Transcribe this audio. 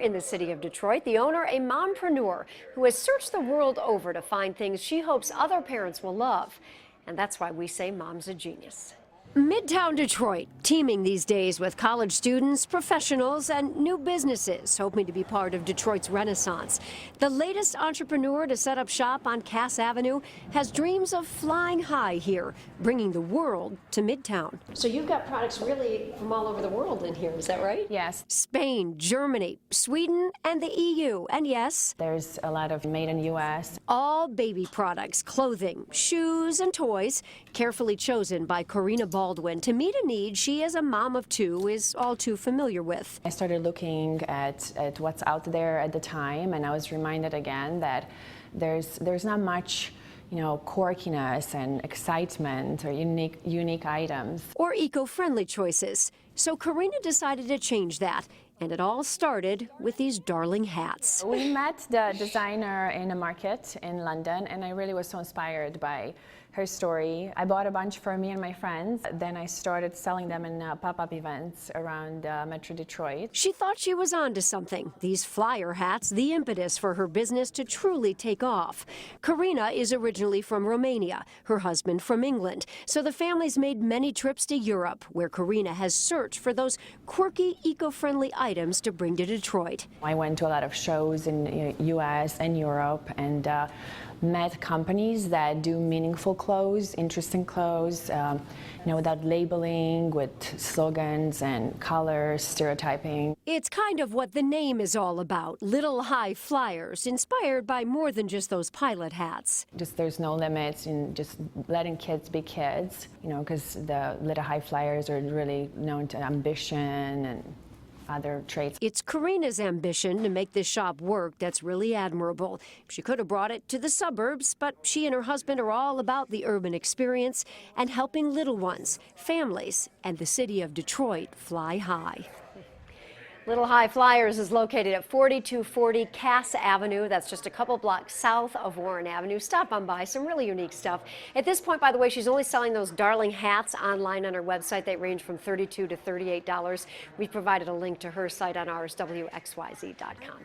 in the city of Detroit. The owner, a mompreneur who has searched the world over to find things she hopes other parents will love. And that's why we say mom's a genius. Midtown Detroit, teeming these days with college students, professionals, and new businesses hoping to be part of Detroit's renaissance. The latest entrepreneur to set up shop on Cass Avenue has dreams of flying high here, bringing the world to Midtown. So you've got products really from all over the world in here, is that right? Yes. Spain, Germany, Sweden, and the EU. And yes, There's a lot of made in U.S. all baby products, clothing, shoes, and toys, carefully chosen by Karina Baldwin to meet a need she, as a mom of two, is all too familiar with. I started looking at what's out there at the time, and I was reminded again that there's not much, quirkiness and excitement or unique items. Or eco-friendly choices. So Karina decided to change that. And it all started with these darling hats. We met the designer in a market in London, and I really was so inspired by her story. I bought a bunch for me and my friends. Then I started selling them in pop-up events around Metro Detroit. She thought she was onto something. These flyer hats, the impetus for her business to truly take off. Karina is originally from Romania, her husband from England. So the families made many trips to Europe, where Karina has searched for those quirky, eco-friendly items to bring to Detroit. I went to a lot of shows in U.S. and Europe and met companies that do meaningful clothes, interesting clothes, without labeling, with slogans and colors, stereotyping. It's kind of what the name is all about, Little High Flyers, inspired by more than just those pilot hats. Just there's no limits in just letting kids be kids, because the Little High Flyers are really known to ambition and other traits. It's Karina's ambition to make this shop work that's really admirable. She could have brought it to the suburbs, but she and her husband are all about the urban experience and helping little ones, families, and the city of Detroit fly high. Little High Flyers is located at 4240 Cass Avenue. That's just a couple blocks south of Warren Avenue. Stop on by, some really unique stuff. At this point, by the way, she's only selling those darling hats online on her website. They range from $32 to $38. We've provided a link to her site on ours, WXYZ.com.